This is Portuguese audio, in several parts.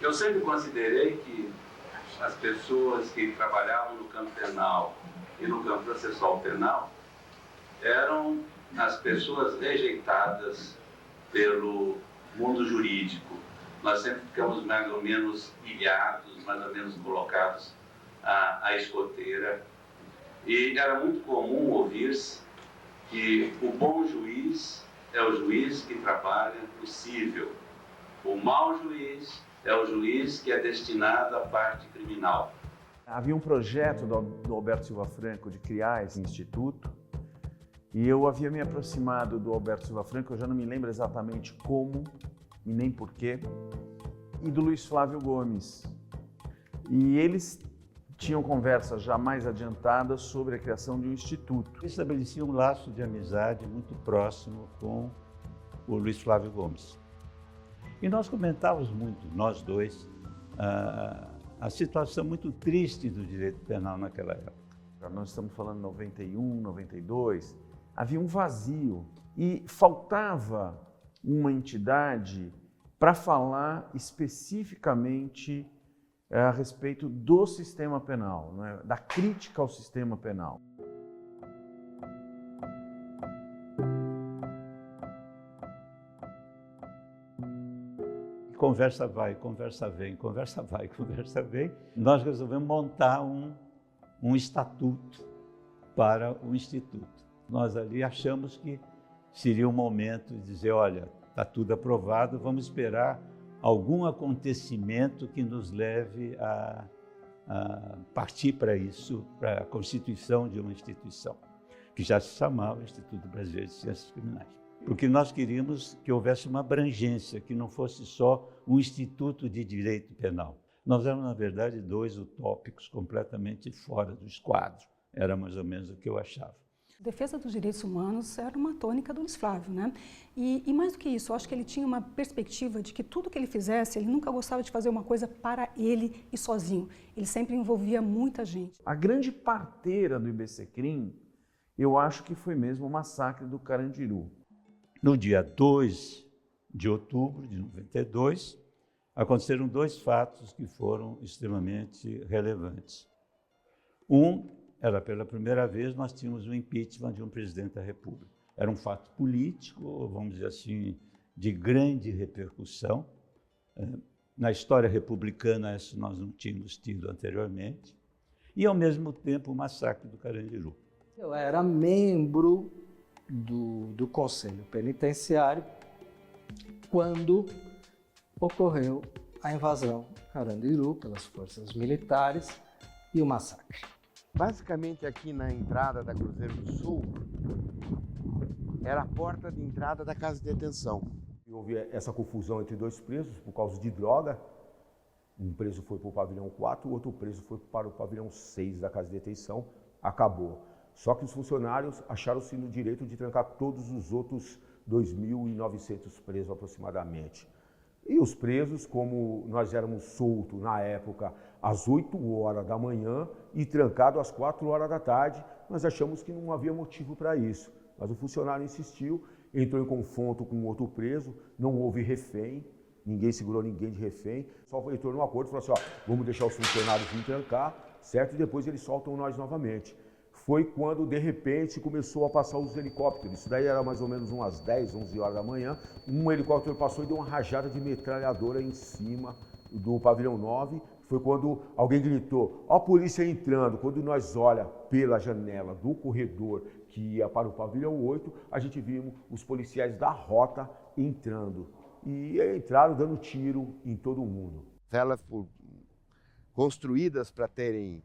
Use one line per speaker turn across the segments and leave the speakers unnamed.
Eu sempre considerei que as pessoas que trabalhavam no campo penal e no campo processual penal eram as pessoas rejeitadas pelo mundo jurídico. Nós sempre ficamos mais ou menos ilhados, mais ou menos colocados à escoteira. E era muito comum ouvir-se que o bom juiz é o juiz que trabalha no cível. O mau juiz é o juiz que é destinado à parte criminal.
Havia um projeto do Alberto Silva Franco de criar esse instituto e eu havia me aproximado do Alberto Silva Franco, eu já não me lembro exatamente como e nem porquê, e do Luiz Flávio Gomes. E eles tinham conversas já mais adiantadas sobre a criação de um instituto.
Estabelecia um laço de amizade muito próximo com o Luiz Flávio Gomes. E nós comentávamos muito, nós dois, a situação muito triste do direito penal naquela época.
Nós estamos falando de 91, 92, havia um vazio e faltava uma entidade para falar especificamente a respeito do sistema penal, né? Da crítica ao sistema penal.
Conversa vai, conversa vem, conversa vai, conversa vem. Nós resolvemos montar um estatuto para o Instituto. Nós ali achamos que seria o momento de dizer, olha, está tudo aprovado, vamos esperar algum acontecimento que nos leve a partir para isso, para a constituição de uma instituição, que já se chamava Instituto Brasileiro de Ciências Criminais. Porque nós queríamos que houvesse uma abrangência, que não fosse só um instituto de direito penal. Nós éramos, na verdade, dois utópicos completamente fora do esquadro. Era mais ou menos o que eu achava.
A defesa dos direitos humanos era uma tônica do Luiz Flávio, né? E mais do que isso, eu acho que ele tinha uma perspectiva de que tudo que ele fizesse, ele nunca gostava de fazer uma coisa para ele e sozinho. Ele sempre envolvia muita gente.
A grande parteira do IBCCRIM, eu acho que foi mesmo o massacre do Carandiru.
No dia 2 de outubro de 92, aconteceram dois fatos que foram extremamente relevantes. Era pela primeira vez nós tínhamos o impeachment de um presidente da República. Era um fato político, vamos dizer assim, de grande repercussão. Na história republicana, isso nós não tínhamos tido anteriormente. E, ao mesmo tempo, o massacre do Carandiru.
Eu era membro do Conselho Penitenciário quando ocorreu a invasão do Carandiru pelas forças militares e o massacre.
Basicamente, aqui na entrada da Cruzeiro do Sul, era a porta de entrada da casa de detenção.
Houve essa confusão entre dois presos por causa de droga. Um preso foi para o pavilhão 4, o outro preso foi para o pavilhão 6 da casa de detenção. Acabou. Só que os funcionários acharam-se no direito de trancar todos os outros 2.900 presos aproximadamente. E os presos, como nós éramos soltos na época às 8 horas da manhã e trancados às 4 horas da tarde, nós achamos que não havia motivo para isso. Mas o funcionário insistiu, entrou em confronto com outro preso, não houve refém, ninguém segurou ninguém de refém, só entrou num acordo e falou assim, ó, vamos deixar os funcionários vir trancar, certo? E depois eles soltam nós novamente. Foi quando, de repente, começou a passar os helicópteros. Isso daí era mais ou menos umas 10, 11 horas da manhã. Um helicóptero passou e deu uma rajada de metralhadora em cima do pavilhão 9. Foi quando alguém gritou, ó a polícia entrando. Quando nós olha pela janela do corredor que ia para o pavilhão 8, a gente viu os policiais da rota entrando. E entraram dando tiro em todo mundo.
Celas construídas para terem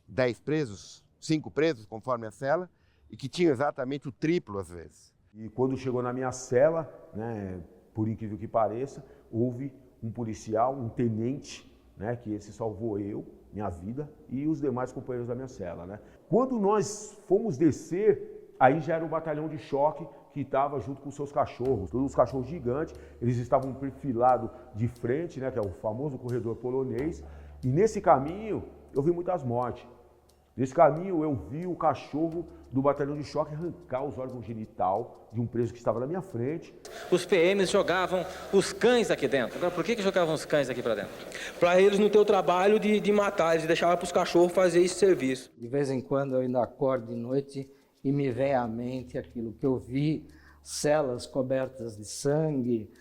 10 presos, 5 presos, conforme a cela, e que tinham exatamente o triplo às vezes.
E quando chegou na minha cela, né, por incrível que pareça, houve um policial, um tenente, né, que esse salvou eu, minha vida, e os demais companheiros da minha cela. Né. Quando nós fomos descer, aí já era o batalhão de choque que estava junto com os seus cachorros, todos os cachorros gigantes, eles estavam perfilados de frente, né, que é o famoso corredor polonês, e nesse caminho eu vi muitas mortes. Nesse caminho eu vi o cachorro do batalhão de choque arrancar os órgãos genital de um preso que estava na minha frente.
Os PMs jogavam os cães aqui dentro. Agora, por que jogavam os cães aqui para dentro? Para eles não ter o trabalho de matar, eles deixavam para os cachorros fazer esse serviço.
De vez em quando eu ainda acordo de noite e me vem à mente aquilo que eu vi, celas cobertas de sangue,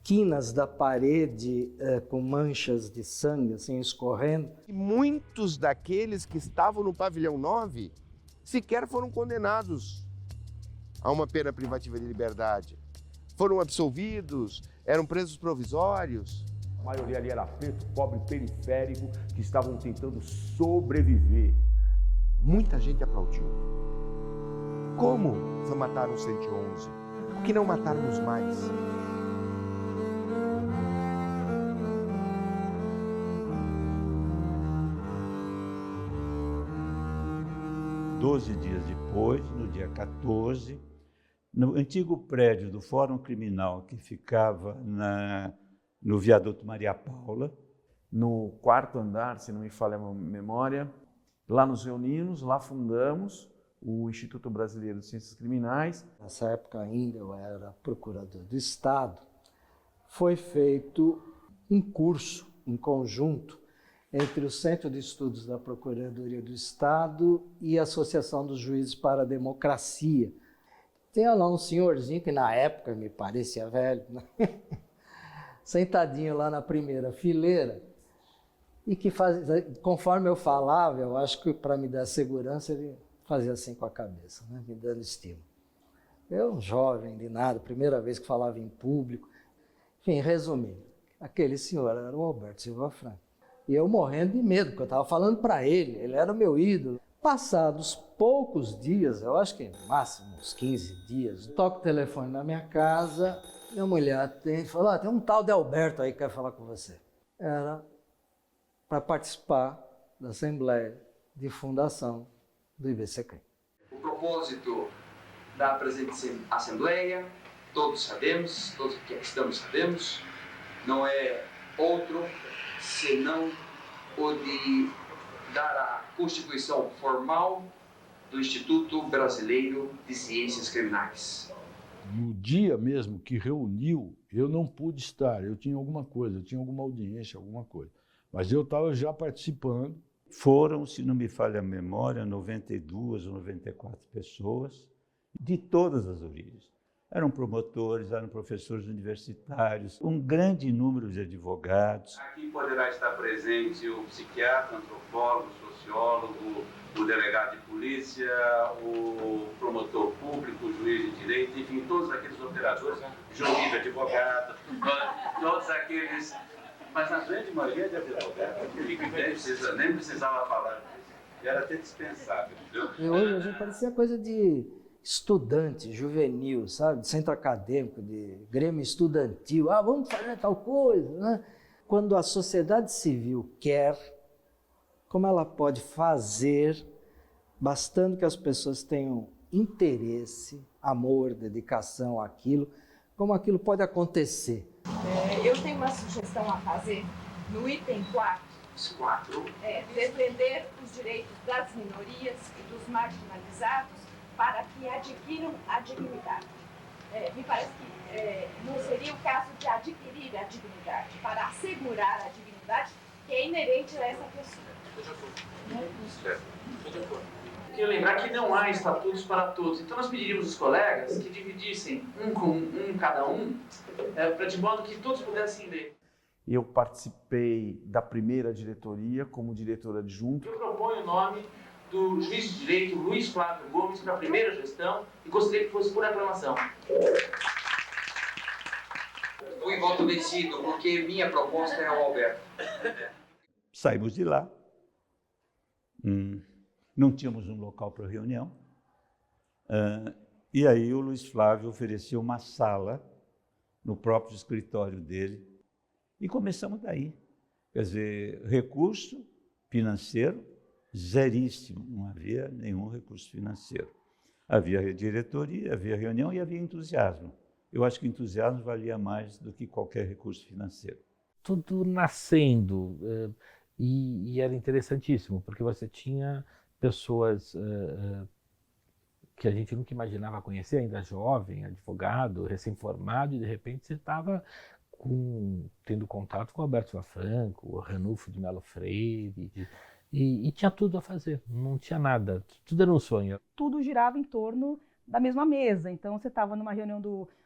quinas da parede com manchas de sangue assim escorrendo.
E muitos daqueles que estavam no pavilhão 9 sequer foram condenados a uma pena privativa de liberdade. Foram absolvidos, eram presos provisórios.
A maioria ali era preto, pobre, periférico, que estavam tentando sobreviver.
Muita gente aplaudiu. Como só mataram 111? Por que não matarmos mais?
12 dias depois, no dia 14, no antigo prédio do Fórum Criminal, que ficava no viaduto Maria Paula.
No 4º andar, se não me falha a memória, lá nos reunimos, lá fundamos o Instituto Brasileiro de Ciências Criminais.
Nessa época ainda eu era procurador do Estado. Foi feito um curso em conjunto entre o Centro de Estudos da Procuradoria do Estado e a Associação dos Juízes para a Democracia. Tinha lá um senhorzinho que na época me parecia velho, né? Sentadinho lá na primeira fileira, e que conforme eu falava, eu acho que para me dar segurança, ele fazia assim com a cabeça, né? Me dando estímulo. Eu, jovem de nada, primeira vez que falava em público. Enfim, resumindo, aquele senhor era o Alberto Silva Franco. E eu morrendo de medo, porque eu estava falando para ele era o meu ídolo. Passados poucos dias, eu acho que no máximo uns 15 dias, toco o telefone na minha casa, minha mulher atende e fala, tem um tal de Alberto aí que quer falar com você. Era para participar da Assembleia de Fundação do IBCCRIM.
O propósito da presente Assembleia, todos sabemos, todos que aqui estamos sabemos, não é outro senão o de dar a constituição formal do Instituto Brasileiro de Ciências Criminais.
No dia mesmo que reuniu, eu não pude estar, eu tinha alguma coisa, eu tinha alguma audiência, alguma coisa. Mas eu estava já participando.
Foram, se não me falha a memória, 92 ou 94 pessoas de todas as origens. Eram promotores, eram professores universitários, um grande número de advogados.
Aqui poderá estar presente o psiquiatra, antropólogo, sociólogo, o delegado de polícia, o promotor público, o juiz de direito, enfim, todos aqueles operadores, juiz, advogado, todos aqueles... Mas a grande maioria de advogados, nem precisava falar disso, era até dispensável, entendeu?
Hoje a gente parecia coisa de estudante, juvenil, sabe? De centro acadêmico, de grêmio estudantil. Vamos fazer tal coisa, né? Quando a sociedade civil quer, como ela pode fazer, bastando que as pessoas tenham interesse, amor, dedicação àquilo, como aquilo pode acontecer.
Eu tenho uma sugestão a fazer no item 4. Defender os direitos das minorias e dos marginalizados para que adquiram a dignidade. Me parece que não seria o caso de adquirir a dignidade, para assegurar a dignidade que é inerente a essa pessoa.
Estou de acordo. Queria lembrar que não há estatutos para todos, então nós pediríamos aos colegas que dividissem cada um, para de modo que todos pudessem ler.
Eu participei da primeira diretoria como diretor adjunto.
Eu proponho o nome do juiz de direito Luiz Flávio Gomes para a primeira gestão e gostaria que fosse por aclamação. Fui voto vencido porque minha proposta é o Alberto.
Saímos de lá. Não tínhamos um local para reunião. E aí o Luiz Flávio ofereceu uma sala no próprio escritório dele e começamos daí. Quer dizer, recurso financeiro zeríssimo, não havia nenhum recurso financeiro. Havia diretoria, havia reunião e havia entusiasmo. Eu acho que o entusiasmo valia mais do que qualquer recurso financeiro.
Tudo nascendo, e era interessantíssimo, porque você tinha pessoas que a gente nunca imaginava conhecer, ainda jovem, advogado, recém-formado, e de repente você estava tendo contato com o Alberto Silva Franco, o Ranulfo de Melo Freire, e tinha tudo a fazer, não tinha nada, tudo era um sonho.
Tudo girava em torno da mesma mesa, então você estava numa reunião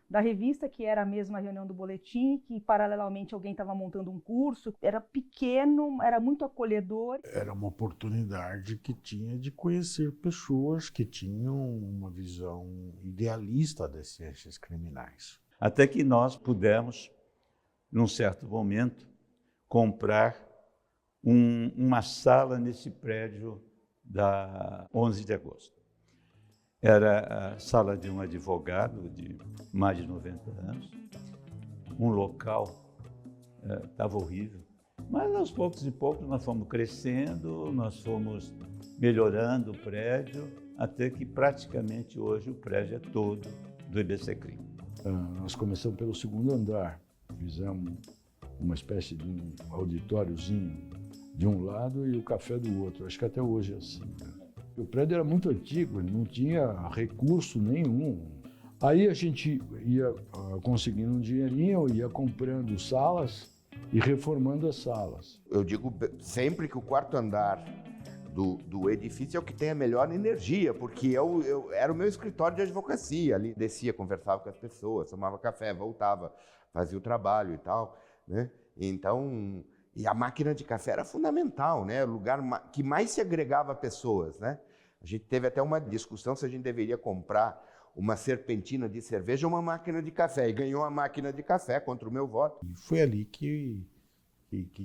da revista, que era a mesma reunião do boletim, que paralelamente alguém estava montando um curso, era pequeno, era muito acolhedor.
Era uma oportunidade que tinha de conhecer pessoas que tinham uma visão idealista das ciências criminais.
Até que nós pudemos, num certo momento, comprar uma sala nesse prédio da 11 de agosto. Era a sala de um advogado de mais de 90 anos, um local, estava horrível, mas aos poucos e poucos nós fomos crescendo, nós fomos melhorando o prédio, até que praticamente hoje o prédio é todo do IBCCRIM.
Nós começamos pelo segundo andar, fizemos uma espécie de um auditóriozinho de um lado e o café do outro, acho que até hoje é assim. O prédio era muito antigo, ele não tinha recurso nenhum. Aí a gente ia conseguindo um dinheirinho, ia comprando salas e reformando as salas.
Eu digo sempre que o quarto andar do edifício é o que tem a melhor energia, porque era o meu escritório de advocacia. Ali descia, conversava com as pessoas, tomava café, voltava, fazia o trabalho e tal, né? Então, e a máquina de café era fundamental, né? O lugar que mais se agregava a pessoas, né? A gente teve até uma discussão se a gente deveria comprar uma serpentina de cerveja ou uma máquina de café, e ganhou a máquina de café contra o meu voto.
E foi ali que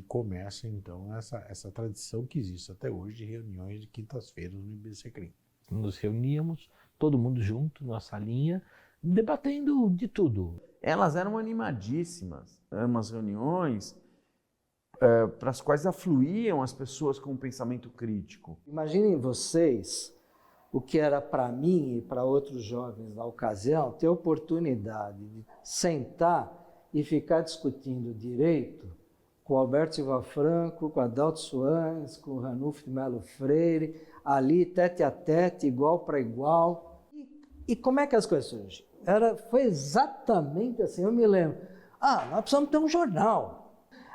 começa, então, essa tradição que existe até hoje de reuniões de quintas-feiras no IBCCRIM.
Nos reuníamos, todo mundo junto, na salinha, debatendo de tudo.
Elas eram animadíssimas, eram umas reuniões para as quais afluíam as pessoas com um pensamento crítico.
Imaginem vocês o que era para mim e para outros jovens na ocasião ter a oportunidade de sentar e ficar discutindo direito com o Alberto Silva Franco, com Adalto Soares, com o Ranulfo de Melo Freire, ali tete a tete, igual para igual. E como é que as coisas surgem? Foi exatamente assim, eu me lembro. Nós precisamos ter um jornal.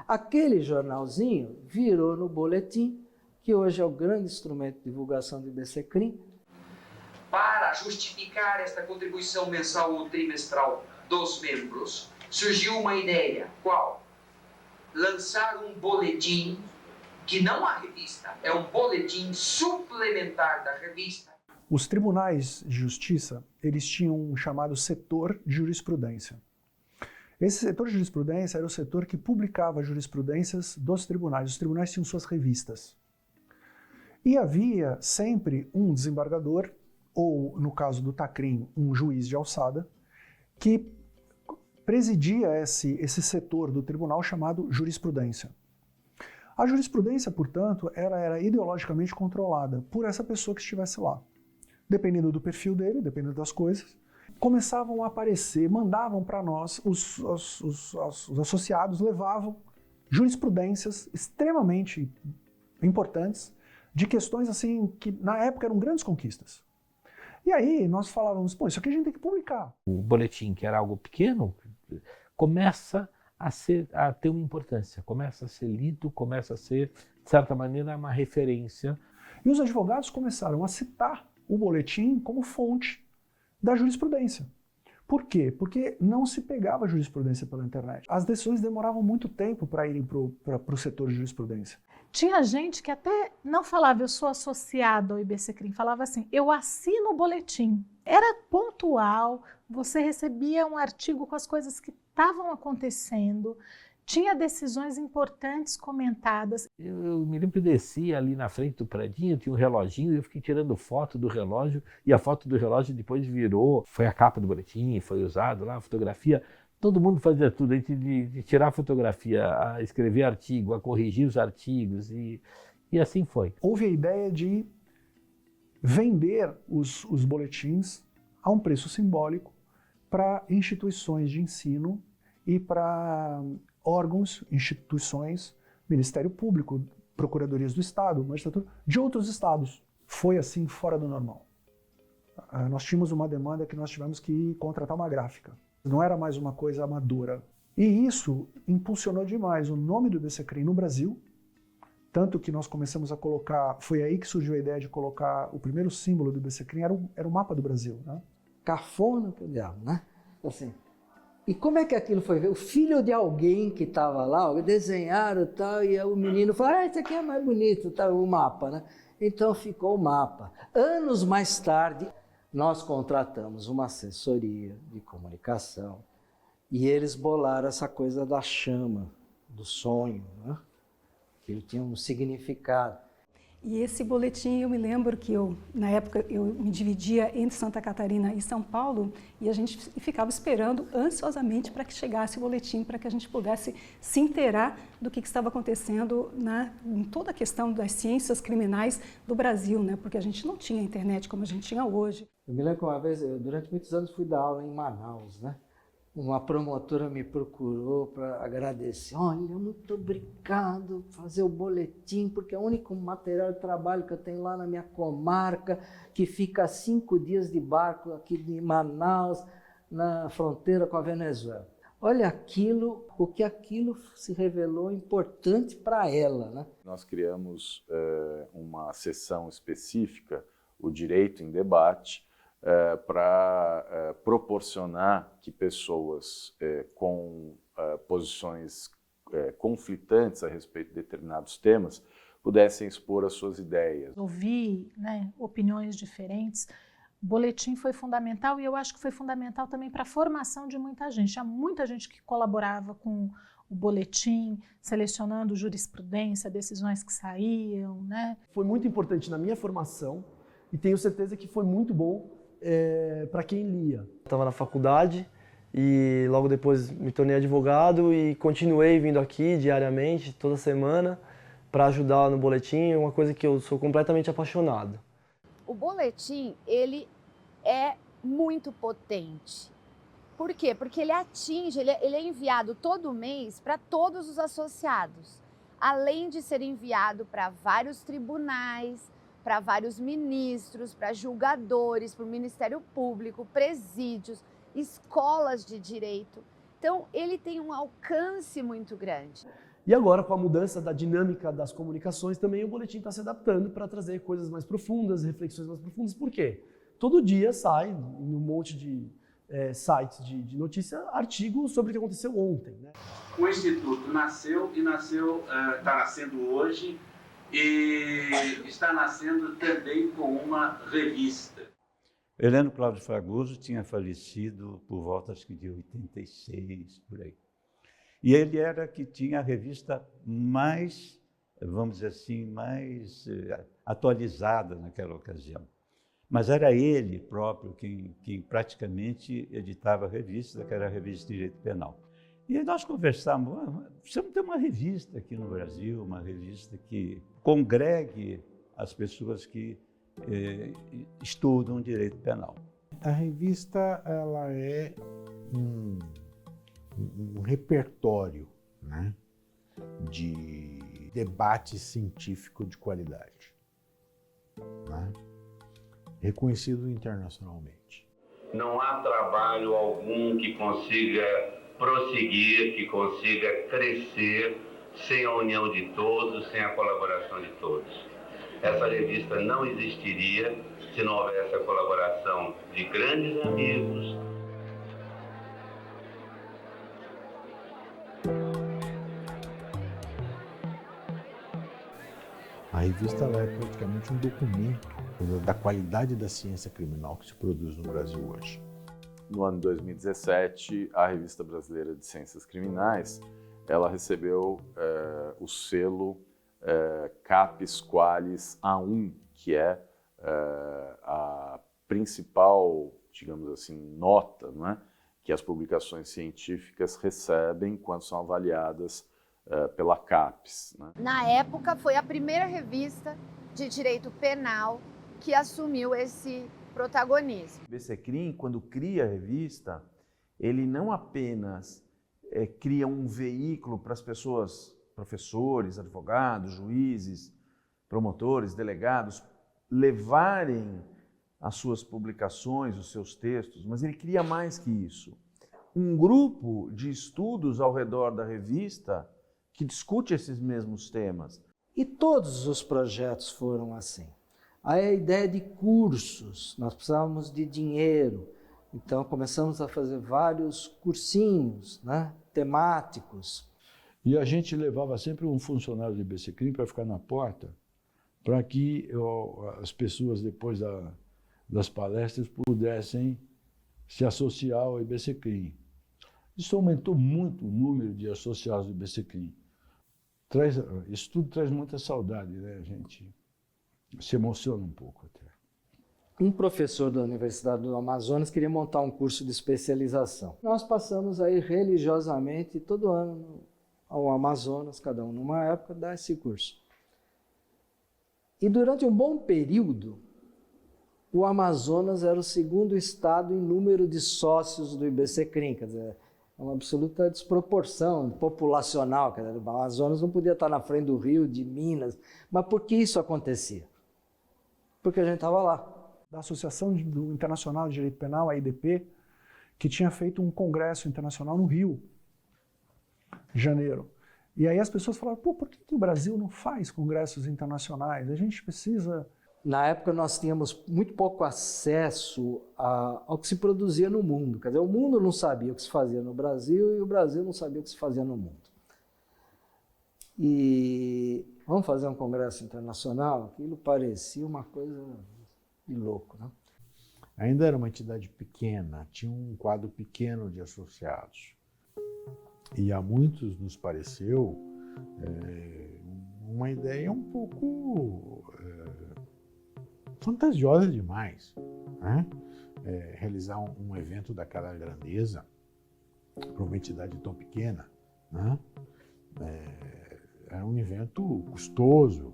Aquele jornalzinho virou no boletim, que hoje é o grande instrumento de divulgação do IBCCRIM.
Para justificar esta contribuição mensal ou trimestral dos membros, surgiu uma ideia. Qual? Lançar um boletim, que não a revista, é um boletim suplementar da revista.
Os tribunais de justiça, eles tinham um chamado setor de jurisprudência. Esse setor de jurisprudência era o setor que publicava jurisprudências dos tribunais. Os tribunais tinham suas revistas. E havia sempre um desembargador, ou, no caso do TACRIM, um juiz de alçada, que presidia esse setor do tribunal chamado jurisprudência. A jurisprudência, portanto, ela era ideologicamente controlada por essa pessoa que estivesse lá. Dependendo do perfil dele, dependendo das coisas, começavam a aparecer, mandavam para nós, os associados levavam jurisprudências extremamente importantes de questões assim que na época eram grandes conquistas. E aí nós falávamos, isso aqui a gente tem que publicar.
O boletim, que era algo pequeno, começa a ter uma importância, começa a ser lido, começa a ser, de certa maneira, uma referência.
E os advogados começaram a citar o boletim como fonte da jurisprudência. Por quê? Porque não se pegava jurisprudência pela internet. As decisões demoravam muito tempo para irem para o setor de jurisprudência.
Tinha gente que até não falava, eu sou associado ao IBCCRIM, falava assim, eu assino o boletim. Era pontual, você recebia um artigo com as coisas que estavam acontecendo, tinha decisões importantes comentadas.
Eu me lembro que eu descia ali na frente do predinho, tinha um reloginho, e eu fiquei tirando foto do relógio, e a foto do relógio depois virou, foi a capa do boletim, foi usado lá, a fotografia. Todo mundo fazia tudo, de tirar fotografia, a escrever artigo, a corrigir os artigos, e assim foi.
Houve a ideia de vender os boletins a um preço simbólico para instituições de ensino e para órgãos, instituições, Ministério Público, Procuradorias do Estado, magistratura, de outros estados. Foi assim fora do normal. nós tínhamos uma demanda que nós tivemos que contratar uma gráfica. Não era mais uma coisa amadora. E isso impulsionou demais o nome do IBCCRIM no Brasil, tanto que nós começamos a colocar, foi aí que surgiu a ideia de colocar o primeiro símbolo do IBCCRIM, era o mapa do Brasil, né?
Cafona que o diabo, né? Assim. E como é que aquilo foi? O filho de alguém que estava lá, desenharam e tal, e o menino falou, esse aqui é mais bonito, tá, o mapa, né? Então ficou o mapa. Anos mais tarde, nós contratamos uma assessoria de comunicação e eles bolaram essa coisa da chama, do sonho, né? Que ele tinha um significado.
E esse boletim, eu me lembro que na época, eu me dividia entre Santa Catarina e São Paulo e a gente ficava esperando ansiosamente para que chegasse o boletim, para que a gente pudesse se inteirar do que estava acontecendo em toda a questão das ciências criminais do Brasil, né? Porque a gente não tinha internet como a gente tinha hoje.
Eu me lembro que uma vez, durante muitos anos, fui dar aula em Manaus, né? Uma promotora me procurou para agradecer. Olha, muito obrigado por fazer o boletim, porque é o único material de trabalho que eu tenho lá na minha comarca, que fica a 5 dias de barco aqui de Manaus, na fronteira com a Venezuela. Olha aquilo, o que aquilo se revelou importante para ela, né?
Nós criamos uma seção específica, o Direito em Debate, para proporcionar que pessoas com posições conflitantes a respeito de determinados temas pudessem expor as suas ideias.
Ouvir, né, opiniões diferentes. O boletim foi fundamental e eu acho que foi fundamental também para a formação de muita gente. Tinha muita gente que colaborava com o boletim, selecionando jurisprudência, decisões que saíam, né?
Foi muito importante na minha formação e tenho certeza que foi muito bom para quem lia.
Estava na faculdade e logo depois me tornei advogado e continuei vindo aqui diariamente, toda semana, para ajudar no boletim, uma coisa que eu sou completamente apaixonado.
O boletim, ele é muito potente. Por quê? Porque ele atinge, ele é enviado todo mês para todos os associados, além de ser enviado para vários tribunais, para vários ministros, para julgadores, para o Ministério Público, presídios, escolas de direito. Então, ele tem um alcance muito grande.
E agora, com a mudança da dinâmica das comunicações, também o boletim está se adaptando para trazer coisas mais profundas, reflexões mais profundas. Por quê? Todo dia sai em um monte de sites de notícia artigo sobre o que aconteceu ontem, né?
O Instituto nasceu e está nascendo hoje, e está nascendo também com uma revista.
Heleno Cláudio Fragoso tinha falecido por volta, acho que de 86, por aí. E ele era que tinha a revista mais, vamos dizer assim, mais atualizada naquela ocasião. Mas era ele próprio quem praticamente editava a revista, que era a Revista de Direito Penal. E aí nós conversamos, precisamos ter uma revista aqui no Brasil, uma revista que congregue as pessoas que estudam direito penal.
A revista ela é um repertório, né, de debate científico de qualidade, né, reconhecido internacionalmente.
Não há trabalho algum que consiga prosseguir, que consiga crescer sem a união de todos, sem a colaboração de todos. Essa revista não existiria se não houvesse a colaboração de grandes amigos.
A revista ela é praticamente um documento da qualidade da ciência criminal que se produz no Brasil hoje.
No ano 2017, a Revista Brasileira de Ciências Criminais ela recebeu o selo Capis Qualis A1, que é a principal, digamos assim, nota, não é, que as publicações científicas recebem quando são avaliadas pela Capis, né?
Na época, foi a primeira revista de direito penal que assumiu esse protagonismo.
O IBCCRIM, quando cria a revista, ele não apenas cria um veículo para as pessoas, professores, advogados, juízes, promotores, delegados, levarem as suas publicações, os seus textos, mas ele queria mais que isso. Um grupo de estudos ao redor da revista que discute esses mesmos temas.
E todos os projetos foram assim. Aí a ideia de cursos, nós precisávamos de dinheiro, então começamos a fazer vários cursinhos, né, temáticos.
E a gente levava sempre um funcionário do IBCCRIM para ficar na porta, para que as pessoas, depois das palestras, pudessem se associar ao IBCCRIM. Isso aumentou muito o número de associados do IBCCRIM. Isso tudo traz muita saudade, né? A gente se emociona um pouco até.
Um professor da Universidade do Amazonas queria montar um curso de especialização. Nós passamos aí religiosamente todo ano ao Amazonas, cada um numa época, dar esse curso. E durante um bom período, o Amazonas era o segundo estado em número de sócios do IBCCRIM, quer dizer, é uma absoluta desproporção populacional, quer dizer, o Amazonas não podia estar na frente do Rio, de Minas, mas por que isso acontecia? Porque a gente estava lá.
Da Associação Internacional de Direito Penal, a IDP, que tinha feito um congresso internacional no Rio de Janeiro. E aí as pessoas falaram, pô, por que o Brasil não faz congressos internacionais? A gente precisa...
Na época nós tínhamos muito pouco acesso ao que se produzia no mundo. Quer dizer, o mundo não sabia o que se fazia no Brasil e o Brasil não sabia o que se fazia no mundo. E vamos fazer um congresso internacional? Aquilo parecia uma coisa de louco, né?
Ainda era uma entidade pequena, tinha um quadro pequeno de associados. E a muitos nos pareceu uma ideia um pouco fantasiosa demais, né? Realizar um evento daquela grandeza para uma entidade tão pequena, né? Era um evento custoso.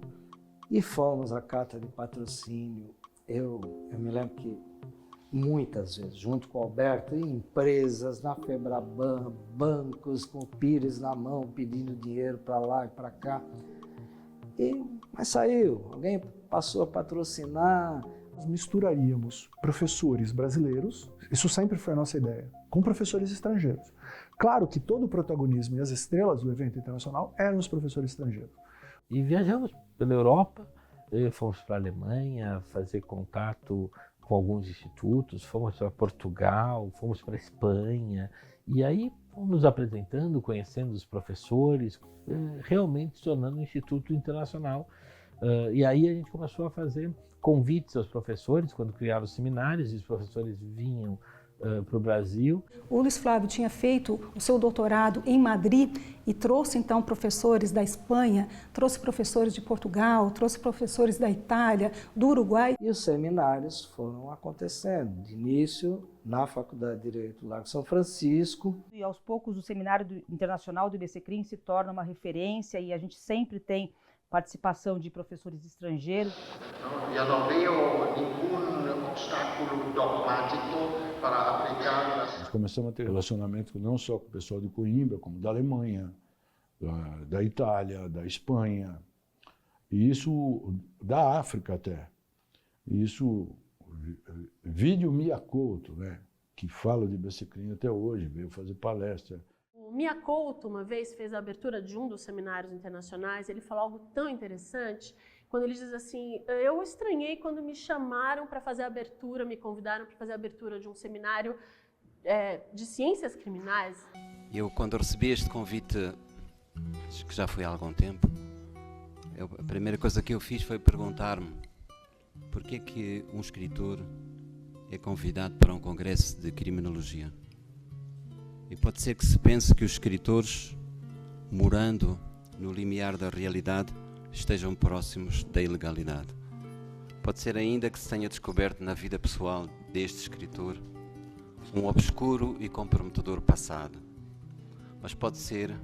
E fomos à carta de patrocínio. Eu me lembro que muitas vezes, junto com o Alberto, empresas na Febraban, bancos com o Pires na mão, pedindo dinheiro para lá e para cá. Mas saiu, alguém passou a patrocinar.
Nós misturaríamos professores brasileiros, isso sempre foi a nossa ideia, com professores estrangeiros. Claro que todo o protagonismo e as estrelas do evento internacional eram os professores estrangeiros.
E viajamos pela Europa, fomos para a Alemanha fazer contato com alguns institutos, fomos para Portugal, fomos para a Espanha, e aí fomos nos apresentando, conhecendo os professores, realmente se tornando um instituto internacional. E aí a gente começou a fazer convites aos professores, quando criavam os seminários, e os professores vinham para o Brasil.
O Luiz Flávio tinha feito o seu doutorado em Madrid e trouxe então professores da Espanha, trouxe professores de Portugal, trouxe professores da Itália, do Uruguai.
E os seminários foram acontecendo, de início na Faculdade de Direito Largo São Francisco.
E aos poucos o Seminário Internacional do IBCCRIM se torna uma referência e a gente sempre tem participação de professores estrangeiros.
Eu não vejo nenhum obstáculo dogmático para aplicar.
Nós começamos a ter relacionamento não só com o pessoal de Coimbra, como da Alemanha, da Itália, da Espanha, e isso da África até. E isso, Vídeo Miyakoto, né, que fala de IBCCRIM até hoje, veio fazer palestra.
O Miyakoto, uma vez, fez a abertura de um dos seminários internacionais. Ele falou algo tão interessante, quando ele diz assim, eu estranhei quando me chamaram para fazer a abertura, me convidaram para fazer a abertura de um seminário de ciências criminais.
Eu, quando recebi este convite, acho que já foi há algum tempo, a primeira coisa que eu fiz foi perguntar-me por que é que um escritor é convidado para um congresso de criminologia. E pode ser que se pense que os escritores, morando no limiar da realidade, estejam próximos da ilegalidade. Pode ser ainda que se tenha descoberto na vida pessoal deste escritor um obscuro e comprometedor passado. Mas pode ser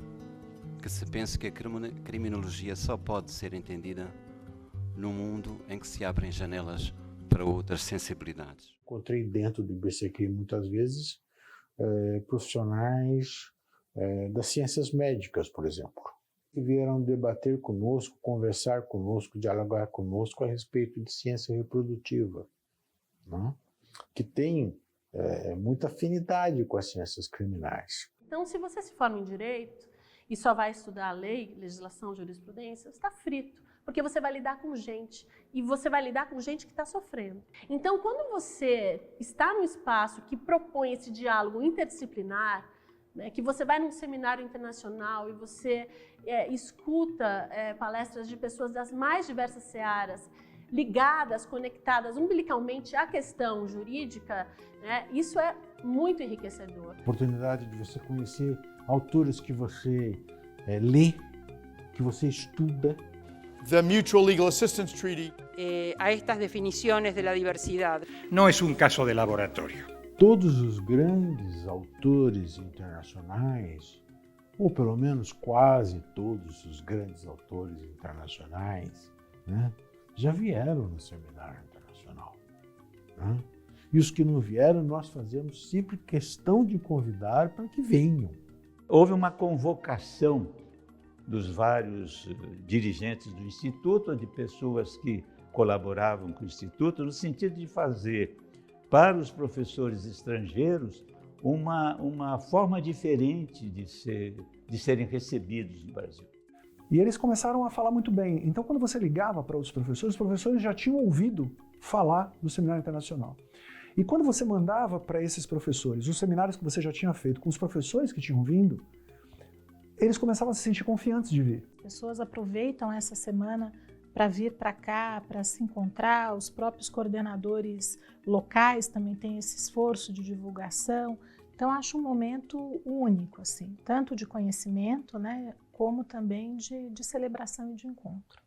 que se pense que a criminologia só pode ser entendida num mundo em que se abrem janelas para outras sensibilidades.
Encontrei dentro do IBCCRIM muitas vezes profissionais das ciências médicas, por exemplo, que vieram debater conosco, conversar conosco, dialogar conosco a respeito de ciência reprodutiva. né, que tem muita afinidade com as ciências criminais.
Então, se você se forma em Direito e só vai estudar a lei, legislação, jurisprudência, você está frito, porque você vai lidar com gente, e você vai lidar com gente que está sofrendo. Então, quando você está num espaço que propõe esse diálogo interdisciplinar, né, que você vai num seminário internacional e você escuta palestras de pessoas das mais diversas searas, ligadas, conectadas umbilicalmente à questão jurídica, né, isso é muito enriquecedor.
Oportunidade de você conhecer autores que você lê, que você estuda.
The Mutual Legal Assistance Treaty.
A estas definiciones de la diversidad.
No es un caso de laboratorio.
Todos os grandes autores internacionais, ou pelo menos quase todos os grandes autores internacionais, né, já vieram no seminário internacional, né? E os que não vieram, nós fazemos sempre questão de convidar para que venham.
Houve uma convocação dos vários dirigentes do Instituto, de pessoas que colaboravam com o Instituto, no sentido de fazer para os professores estrangeiros uma forma diferente de serem recebidos no Brasil.
E eles começaram a falar muito bem. Então, quando você ligava para os professores já tinham ouvido falar do Seminário Internacional. E quando você mandava para esses professores os seminários que você já tinha feito com os professores que tinham vindo, eles começavam a se sentir confiantes de vir.
As pessoas aproveitam essa semana para vir para cá, para se encontrar, os próprios coordenadores locais também têm esse esforço de divulgação. Então, acho um momento único, assim, tanto de conhecimento, né, como também de celebração e de encontro.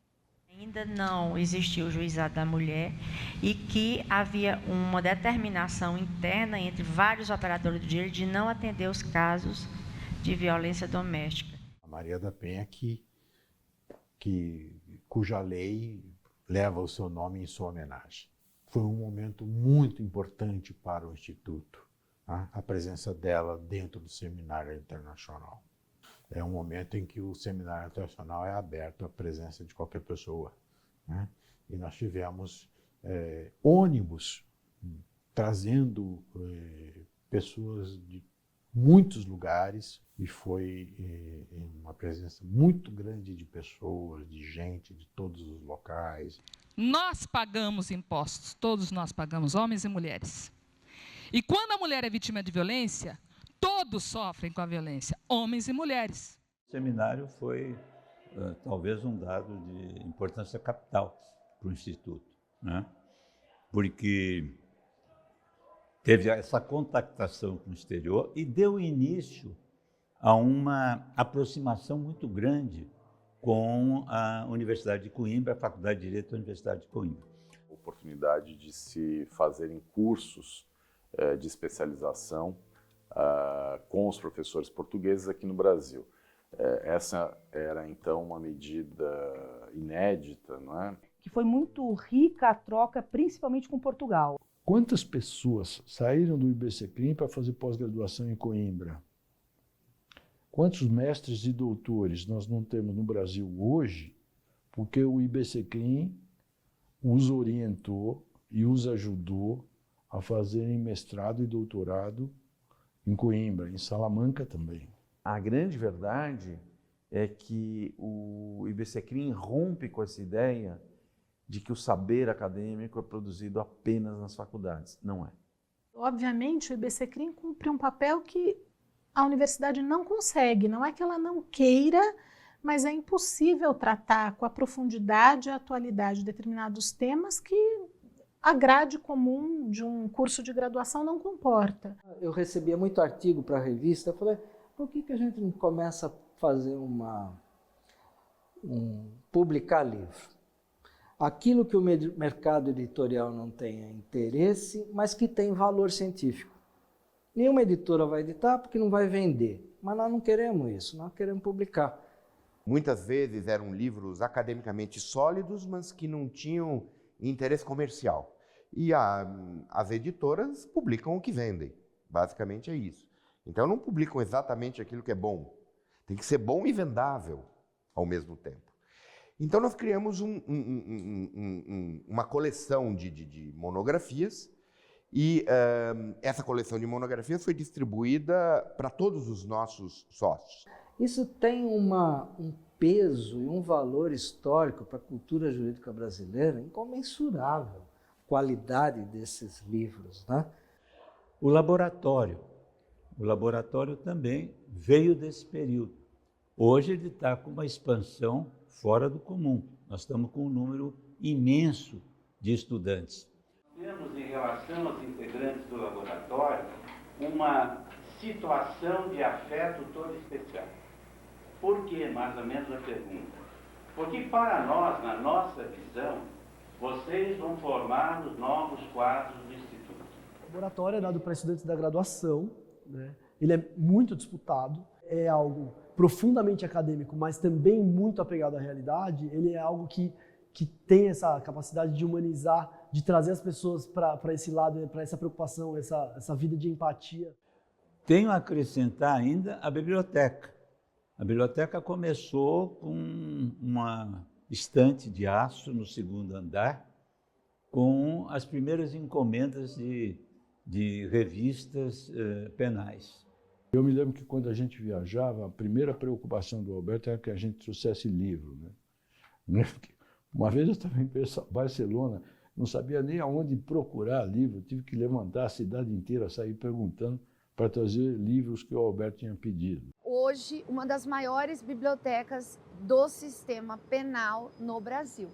Ainda não existiu o juizado da mulher e que havia uma determinação interna entre vários operadores do direito de não atender os casos de violência doméstica.
A Maria da Penha, cuja lei leva o seu nome em sua homenagem. Foi um momento muito importante para o Instituto, tá? A presença dela dentro do Seminário Internacional. É um momento em que o Seminário Internacional é aberto à presença de qualquer pessoa, né? E nós tivemos ônibus trazendo pessoas de muitos lugares e foi uma presença muito grande de pessoas, de gente de todos os locais.
Nós pagamos impostos, todos nós pagamos, homens e mulheres. E quando a mulher é vítima de violência, todos sofrem com a violência, homens e mulheres.
O seminário foi talvez um dado de importância capital para o Instituto, né? Porque teve essa contactação com o exterior e deu início a uma aproximação muito grande com a Universidade de Coimbra, a Faculdade de Direito da Universidade de Coimbra.
Oportunidade de se fazerem cursos de especialização com os professores portugueses aqui no Brasil. Essa era, então, uma medida inédita, não é?
Que foi muito rica a troca, principalmente com Portugal.
Quantas pessoas saíram do IBCCRIM para fazer pós-graduação em Coimbra? Quantos mestres e doutores nós não temos no Brasil hoje, porque o IBCCRIM os orientou e os ajudou a fazerem mestrado e doutorado em Coimbra, em Salamanca também.
A grande verdade é que o IBCCRIM rompe com essa ideia de que o saber acadêmico é produzido apenas nas faculdades. Não é.
Obviamente, o IBCCRIM cumpre um papel que a universidade não consegue. Não é que ela não queira, mas é impossível tratar com a profundidade e a atualidade de determinados temas que a grade comum de um curso de graduação não comporta.
Eu recebia muito artigo para a revista, eu falei, por que a gente não começa a fazer publicar livro? Aquilo que o mercado editorial não tenha interesse, mas que tem valor científico. Nenhuma editora vai editar porque não vai vender, mas nós não queremos isso, nós queremos publicar.
Muitas vezes eram livros academicamente sólidos, mas que não tinham interesse comercial. E as editoras publicam o que vendem, basicamente é isso. Então não publicam exatamente aquilo que é bom, tem que ser bom e vendável ao mesmo tempo. Então nós criamos uma coleção de monografias E essa coleção de monografias foi distribuída para todos os nossos sócios.
Isso tem um peso e um valor histórico para a cultura jurídica brasileira incomensurável, a qualidade desses livros, né?
O laboratório também veio desse período. Hoje ele está com uma expansão fora do comum. Nós estamos com um número imenso de estudantes.
Temos, em relação aos integrantes do laboratório, uma situação de afeto todo especial. Por que, mais ou menos, a pergunta? Porque para nós, na nossa visão, vocês vão formar os novos quadros do Instituto.
O laboratório é dado para estudantes da graduação, né? Ele é muito disputado, é algo profundamente acadêmico, mas também muito apegado à realidade. Ele é algo que tem essa capacidade de humanizar, de trazer as pessoas para esse lado, para essa preocupação, essa vida de empatia.
Tenho a acrescentar ainda a biblioteca. A biblioteca começou com uma estante de aço no segundo andar, com as primeiras encomendas de revistas penais.
Eu me lembro que quando a gente viajava, a primeira preocupação do Alberto era que a gente trouxesse livro, né? Uma vez eu estava em Barcelona, não sabia nem aonde procurar livro, tive que levantar a cidade inteira, sair perguntando para trazer livros que o Alberto tinha pedido.
Hoje, uma das maiores bibliotecas do sistema penal no Brasil.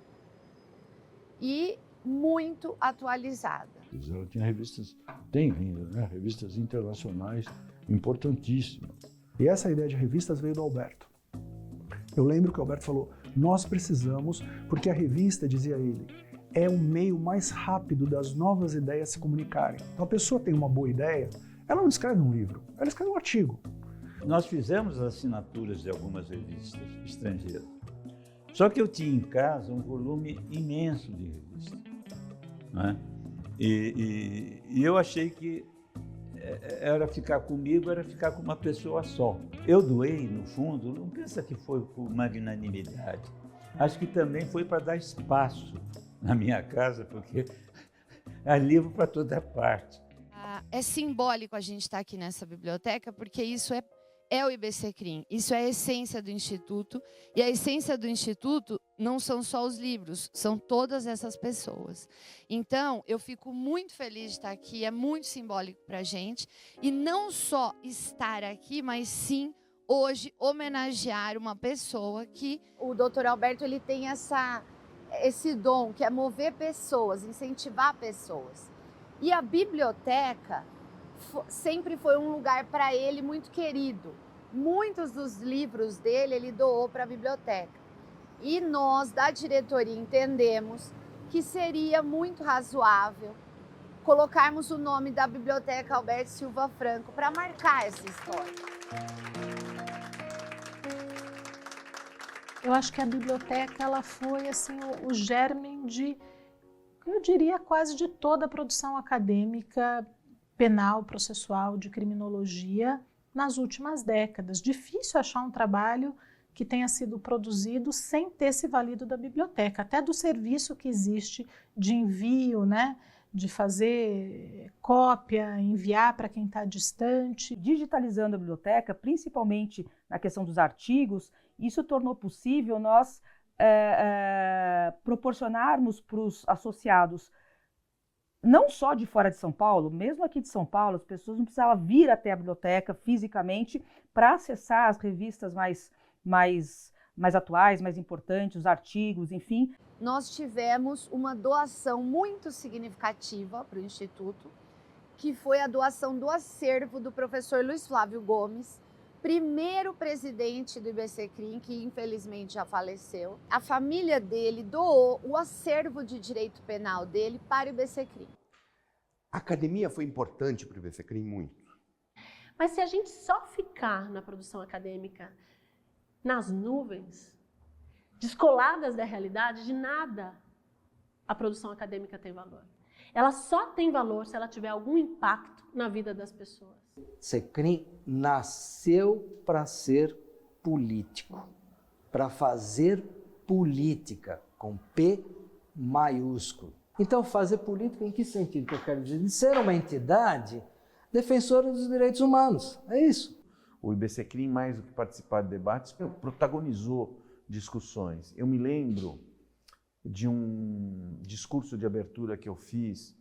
E muito atualizada.
Ela tinha revistas, tem ainda, né? Revistas internacionais importantíssimas.
E essa ideia de revistas veio do Alberto. Eu lembro que o Alberto falou, nós precisamos, porque a revista, dizia ele, é o meio mais rápido das novas ideias se comunicarem. Então a pessoa tem uma boa ideia, ela não escreve um livro, ela escreve um artigo.
Nós fizemos as assinaturas de algumas revistas estrangeiras. Só que eu tinha em casa um volume imenso de revistas, né? E eu achei que era ficar comigo, era ficar com uma pessoa só. Eu doei, no fundo, não pensa que foi por magnanimidade. Acho que também foi para dar espaço na minha casa, porque há livro para toda parte.
É simbólico a gente estar aqui nessa biblioteca, porque isso é o IBCCRIM, isso é a essência do Instituto, e a essência do Instituto não são só os livros, são todas essas pessoas. Então, eu fico muito feliz de estar aqui, é muito simbólico para a gente, e não só estar aqui, mas sim, hoje, homenagear uma pessoa que... O Dr. Alberto, ele tem esse dom, que é mover pessoas, incentivar pessoas. E a biblioteca sempre foi um lugar para ele muito querido. Muitos dos livros dele ele doou para a biblioteca. E nós, da diretoria, entendemos que seria muito razoável colocarmos o nome da Biblioteca Alberto Silva Franco para marcar essa história.
Eu acho que a biblioteca ela foi assim, o germe de, eu diria, quase de toda a produção acadêmica penal, processual, de criminologia nas últimas décadas. Difícil achar um trabalho que tenha sido produzido sem ter se valido da biblioteca, até do serviço que existe de envio, né, de fazer cópia, enviar para quem está distante.
Digitalizando a biblioteca, principalmente na questão dos artigos, isso tornou possível nós proporcionarmos para os associados, não só de fora de São Paulo, mesmo aqui de São Paulo, as pessoas não precisavam vir até a biblioteca fisicamente para acessar as revistas mais atuais, mais importantes, os artigos, enfim.
Nós tivemos uma doação muito significativa para o Instituto, que foi a doação do acervo do professor Luiz Flávio Gomes, primeiro presidente do IBCCRIM, que infelizmente já faleceu. A família dele doou o acervo de direito penal dele para o IBCCRIM.
A academia foi importante para o IBCCRIM muito.
Mas se a gente só ficar na produção acadêmica nas nuvens, descoladas da realidade, de nada a produção acadêmica tem valor. Ela só tem valor se ela tiver algum impacto na vida das pessoas.
O IBCCRIM nasceu para ser político, para fazer política, com P maiúsculo. Então, fazer política em que sentido que eu quero dizer? De ser uma entidade defensora dos direitos humanos, é isso.
O IBCCRIM, mais do que participar de debates, protagonizou discussões. Eu me lembro de um discurso de abertura que eu fiz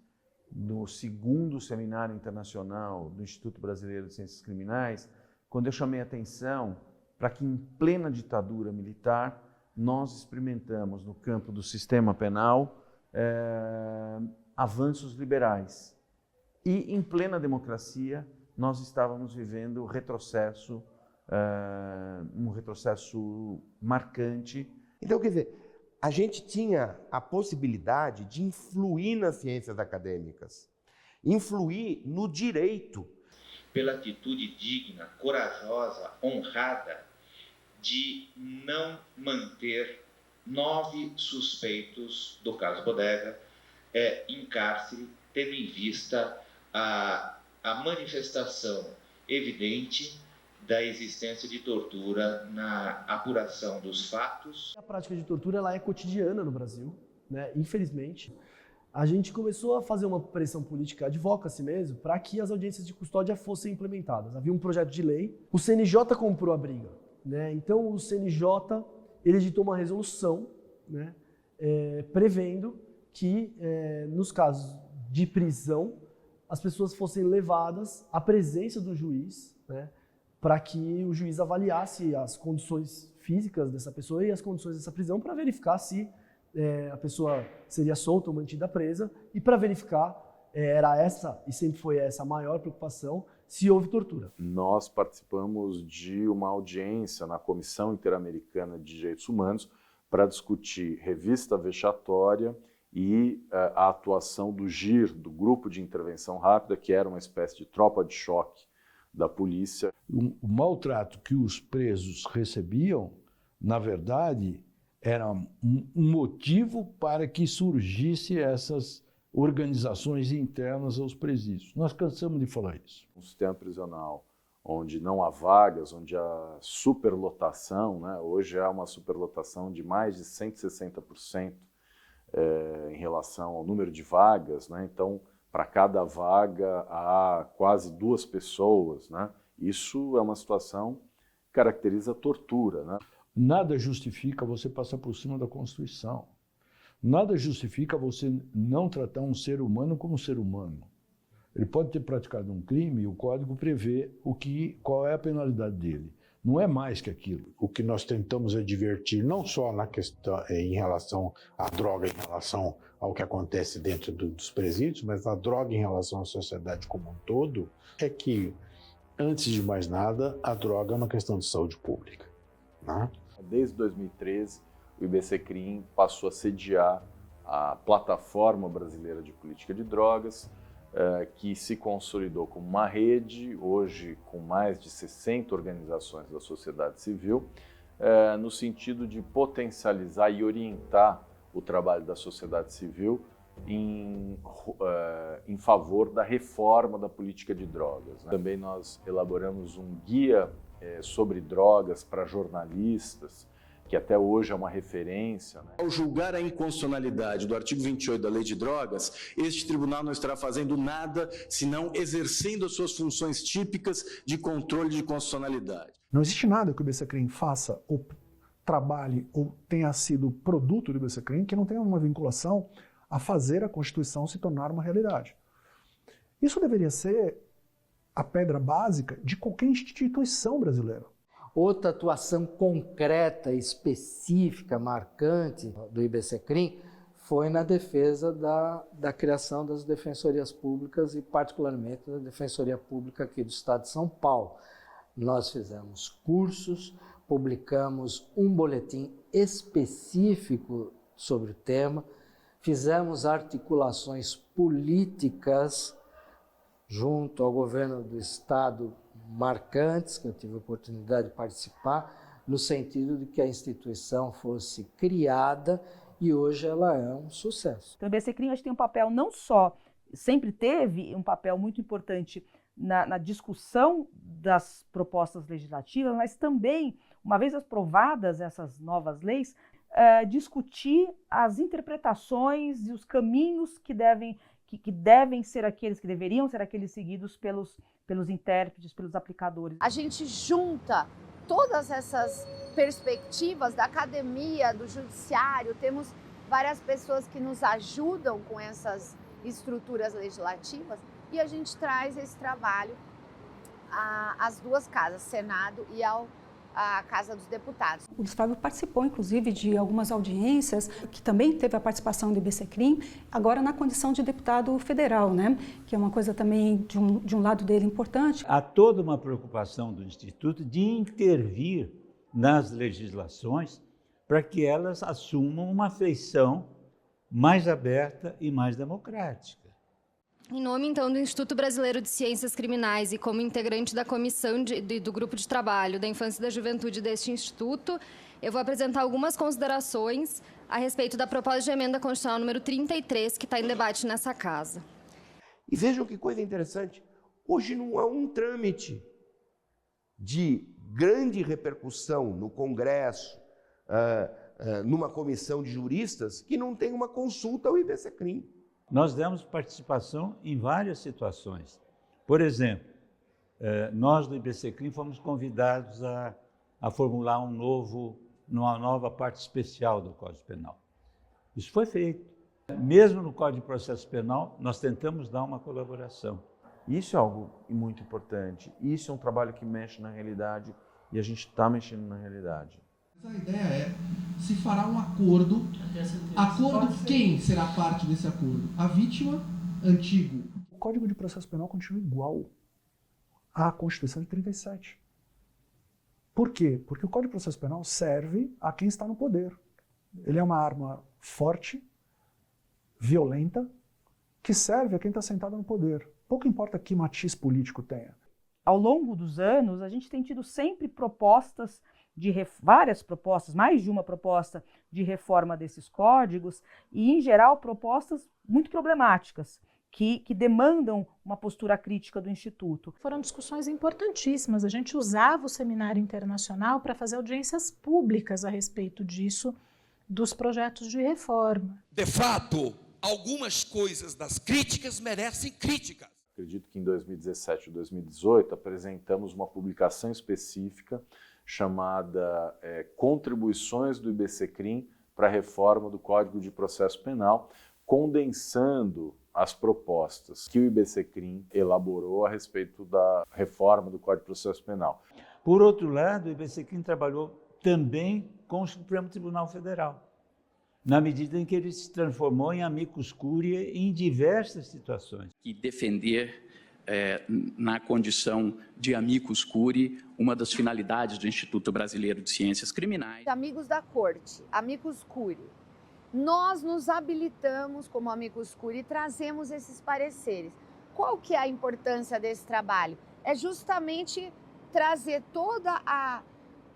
no 2º Seminário Internacional do Instituto Brasileiro de Ciências Criminais, quando eu chamei a atenção para que, em plena ditadura militar, nós experimentamos no campo do sistema penal avanços liberais. E, em plena democracia, nós estávamos vivendo retrocesso, um retrocesso marcante.
Então, quer dizer, a gente tinha a possibilidade de influir nas ciências acadêmicas, influir no direito.
Pela atitude digna, corajosa, honrada, de não manter 9 suspeitos do caso Bodega em cárcere, tendo em vista a manifestação evidente da existência de tortura na apuração dos fatos.
A prática de tortura ela é cotidiana no Brasil, né? Infelizmente. A gente começou a fazer uma pressão política, advocacy mesmo, para que as audiências de custódia fossem implementadas. Havia um projeto de lei, o CNJ comprou a briga, né? Então o CNJ ele editou uma resolução, né, prevendo que nos casos de prisão as pessoas fossem levadas à presença do juiz, né, para que o juiz avaliasse as condições físicas dessa pessoa e as condições dessa prisão para verificar se a pessoa seria solta ou mantida presa e para verificar, era essa, e sempre foi essa a maior preocupação, se houve tortura.
Nós participamos de uma audiência na Comissão Interamericana de Direitos Humanos para discutir revista vexatória e a atuação do GIR, do Grupo de Intervenção Rápida, que era uma espécie de tropa de choque da polícia.
O maltrato que os presos recebiam, na verdade, era um motivo para que surgisse essas organizações internas aos presídios. Nós cansamos de falar isso.
Um sistema prisional onde não há vagas, onde há superlotação, né? Hoje há uma superlotação de mais de 160% em relação ao número de vagas, né? Então, para cada vaga há quase 2 pessoas, né? Isso é uma situação que caracteriza a tortura, né?
Nada justifica você passar por cima da Constituição. Nada justifica você não tratar um ser humano como ser humano. Ele pode ter praticado um crime e o Código prevê qual é a penalidade dele. Não é mais que aquilo.
O que nós tentamos advertir, não só na questão em relação à droga, em relação ao que acontece dentro dos presídios, mas a droga em relação à sociedade como um todo, é que, antes de mais nada, a droga é uma questão de saúde pública, né?
Desde 2013, o IBCCRIM passou a sediar a Plataforma Brasileira de Política de Drogas, que se consolidou como uma rede, hoje com mais de 60 organizações da sociedade civil, no sentido de potencializar e orientar o trabalho da sociedade civil em favor da reforma da política de drogas, né? Também nós elaboramos um guia sobre drogas para jornalistas, que até hoje é uma referência, né?
Ao julgar a inconstitucionalidade do artigo 28 da Lei de Drogas, este tribunal não estará fazendo nada senão exercendo as suas funções típicas de controle de constitucionalidade.
Não existe nada que o IBCCRIM faça ou trabalhe ou tenha sido produto do IBCCRIM que não tenha uma vinculação a fazer a Constituição se tornar uma realidade. Isso deveria ser a pedra básica de qualquer instituição brasileira.
Outra atuação concreta, específica, marcante do IBCCRIM foi na defesa da criação das defensorias públicas e particularmente da Defensoria Pública aqui do Estado de São Paulo. Nós fizemos cursos, publicamos um boletim específico sobre o tema, fizemos articulações políticas junto ao governo do Estado marcantes, que eu tive a oportunidade de participar, no sentido de que a instituição fosse criada e hoje ela é um sucesso.
Então o IBCCRIM tem um papel não só, sempre teve um papel muito importante na discussão das propostas legislativas, mas também, uma vez aprovadas essas novas leis, discutir as interpretações e os caminhos que devem ser aqueles, que deveriam ser aqueles seguidos pelos intérpretes, pelos aplicadores.
A gente junta todas essas perspectivas da academia, do judiciário, temos várias pessoas que nos ajudam com essas estruturas legislativas e a gente traz esse trabalho às duas casas, Senado e à Casa dos Deputados.
O Luiz Flávio participou, inclusive, de algumas audiências, que também teve a participação do IBCCRIM, agora na condição de deputado federal, né? Que é uma coisa também, de um lado dele, importante.
Há toda uma preocupação do Instituto de intervir nas legislações para que elas assumam uma feição mais aberta e mais democrática.
Em nome, então, do Instituto Brasileiro de Ciências Criminais e como integrante da comissão do Grupo de Trabalho da Infância e da Juventude deste Instituto, eu vou apresentar algumas considerações a respeito da proposta de emenda constitucional número 33, que está em debate nessa casa.
E vejam que coisa interessante, hoje não há um trâmite de grande repercussão no Congresso, numa comissão de juristas, que não tem uma consulta ao IBCCRIM.
Nós demos participação em várias situações. Por exemplo, nós do IBCCRIM fomos convidados a formular uma nova parte especial do Código Penal. Isso foi feito. Mesmo no Código de Processo Penal, nós tentamos dar uma colaboração.
Isso é algo muito importante. Isso é um trabalho que mexe na realidade e a gente está mexendo na realidade.
A ideia é se fará um acordo. Acordo, quem será parte desse acordo? A vítima, antigo.
O Código de Processo Penal continua igual à Constituição de 37. Por quê? Porque o Código de Processo Penal serve a quem está no poder. Ele é uma arma forte, violenta, que serve a quem está sentado no poder. Pouco importa que matiz político tenha.
Ao longo dos anos, a gente tem tido sempre propostas várias propostas, mais de uma proposta de reforma desses códigos e, em geral, propostas muito problemáticas, que demandam uma postura crítica do Instituto.
Foram discussões importantíssimas. A gente usava o Seminário Internacional para fazer audiências públicas a respeito disso, dos projetos de reforma.
De fato, algumas coisas das críticas merecem críticas.
Acredito que em 2017 e 2018 apresentamos uma publicação específica chamada Contribuições do IBCCRIM para a Reforma do Código de Processo Penal, condensando as propostas que o IBCCRIM elaborou a respeito da reforma do Código de Processo Penal.
Por outro lado, o IBCCRIM trabalhou também com o Supremo Tribunal Federal, na medida em que ele se transformou em amicus curiae em diversas situações.
E defender na condição de amicus curiae, uma das finalidades do Instituto Brasileiro de Ciências Criminais.
Amigos da Corte, amicus curiae, nós nos habilitamos como amicus curiae e trazemos esses pareceres. Qual que é a importância desse trabalho? É justamente trazer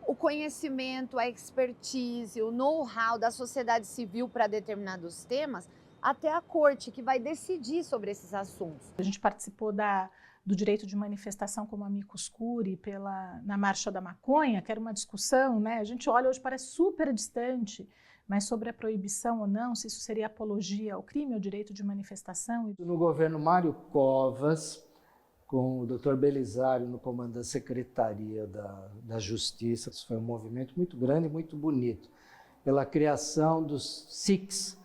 o conhecimento, a expertise, o know-how da sociedade civil para determinados temas, até a corte, que vai decidir sobre esses assuntos.
A gente participou do direito de manifestação como amicus curiae na Marcha da Maconha, que era uma discussão, né? A gente olha hoje, parece super distante, mas sobre a proibição ou não, se isso seria apologia ao crime, ao direito de manifestação.
No governo Mário Covas, com o Dr. Belisário no comando da Secretaria da Justiça, isso foi um movimento muito grande e muito bonito, pela criação dos CICs,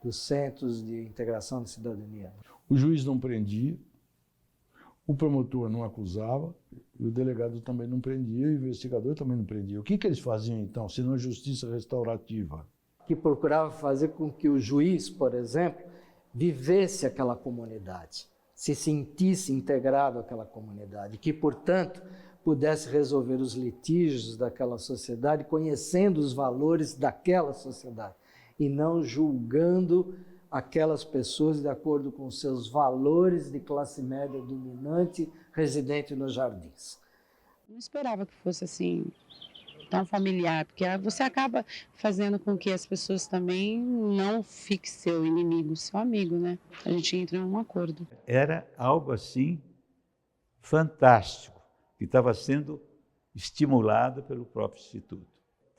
dos Centros de Integração da Cidadania.
O juiz não prendia, o promotor não acusava, e o delegado também não prendia, e o investigador também não prendia. O que eles faziam então, se não justiça restaurativa?
Que procurava fazer com que o juiz, por exemplo, vivesse aquela comunidade, se sentisse integrado àquela comunidade, que, portanto, pudesse resolver os litígios daquela sociedade, conhecendo os valores daquela sociedade, e não julgando aquelas pessoas de acordo com seus valores de classe média dominante residente nos jardins.
Não esperava que fosse assim, tão familiar, porque você acaba fazendo com que as pessoas também não fiquem seu inimigo, seu amigo, né? A gente entra em um acordo.
Era algo assim fantástico, que estava sendo estimulado pelo próprio Instituto.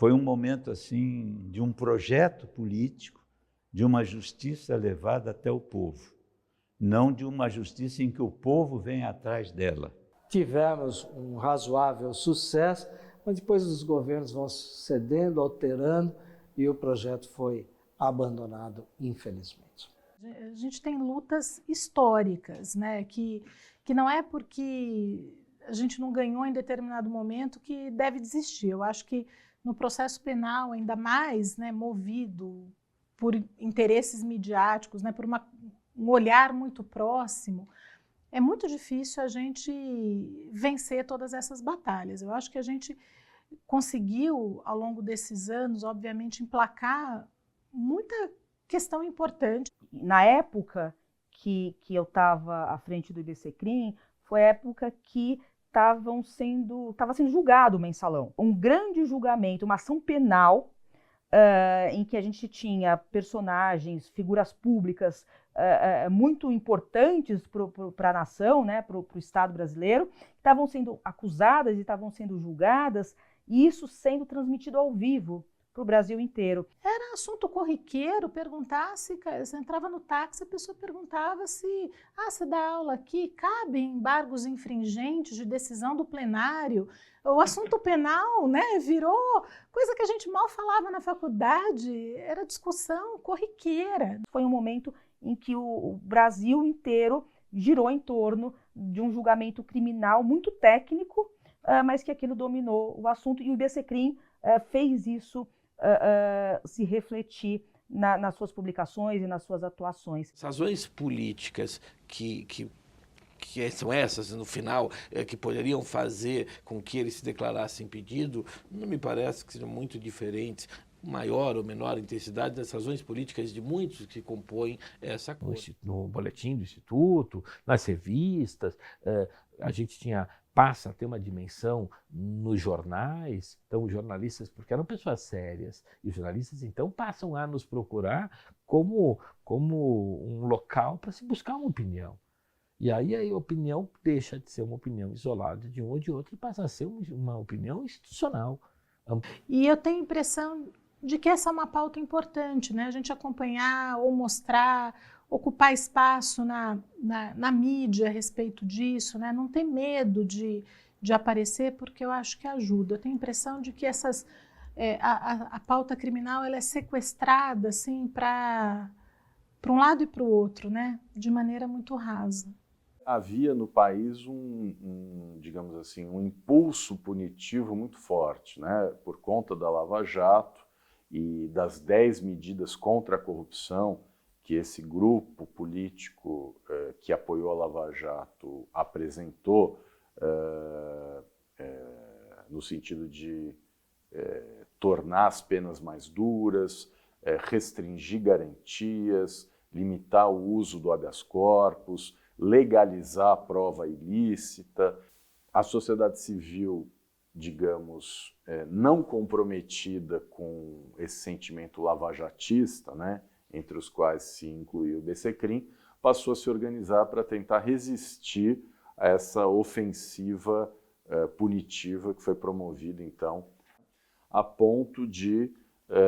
Foi um momento assim de um projeto político, de uma justiça levada até o povo, não de uma justiça em que o povo vem atrás dela.
Tivemos um razoável sucesso, mas depois os governos vão cedendo, alterando, e o projeto foi abandonado, infelizmente.
A gente tem lutas históricas, né? Que não é porque a gente não ganhou em determinado momento que deve desistir. Eu acho que no processo penal, ainda mais, né, movido por interesses midiáticos, né, por um olhar muito próximo, é muito difícil a gente vencer todas essas batalhas. Eu acho que a gente conseguiu, ao longo desses anos, obviamente, emplacar muita questão importante.
Na época que eu estava à frente do IBCCRIM, foi a época que estava sendo julgado o mensalão. Um grande julgamento, uma ação penal, em que a gente tinha personagens, figuras públicas muito importantes para a nação, né, para o Estado brasileiro, que estavam sendo acusadas e estavam sendo julgadas, e isso sendo transmitido ao vivo para o Brasil inteiro.
Era assunto corriqueiro perguntar se você entrava no táxi, a pessoa perguntava se você dá aula aqui, cabem embargos infringentes de decisão do plenário. O assunto penal, né, virou coisa que a gente mal falava na faculdade, era discussão corriqueira.
Foi um momento em que o Brasil inteiro girou em torno de um julgamento criminal muito técnico, mas que aquilo dominou o assunto, e o IBCCRIM fez isso se refletir nas suas publicações e nas suas atuações.
As razões políticas que são essas, no final, que poderiam fazer com que ele se declarasse impedido, não me parece que sejam muito diferentes, maior ou menor intensidade das razões políticas de muitos que compõem essa coisa.
No boletim do Instituto, nas revistas, a gente passa a ter uma dimensão nos jornais. Então, os jornalistas, porque eram pessoas sérias, e os jornalistas, então, passam a nos procurar como um local para se buscar uma opinião. E aí a opinião deixa de ser uma opinião isolada de um ou de outro e passa a ser uma opinião institucional.
E eu tenho a impressão de que essa é uma pauta importante, né? A gente acompanhar ou mostrar, ocupar espaço na mídia a respeito disso, né? Não ter medo de aparecer, porque eu acho que ajuda. Eu tenho a impressão de que a pauta criminal ela é sequestrada assim, para um lado e para o outro, né? De maneira muito rasa.
Havia no país digamos assim, um impulso punitivo muito forte, né? Por conta da Lava Jato e das 10 medidas contra a corrupção que esse grupo político que apoiou a Lava Jato apresentou, no sentido de tornar as penas mais duras, restringir garantias, limitar o uso do habeas corpus, legalizar a prova ilícita. A sociedade civil, digamos, não comprometida com esse sentimento lavajatista, né, entre os quais se incluiu o IBCCRIM, passou a se organizar para tentar resistir a essa ofensiva punitiva que foi promovida, então, a ponto de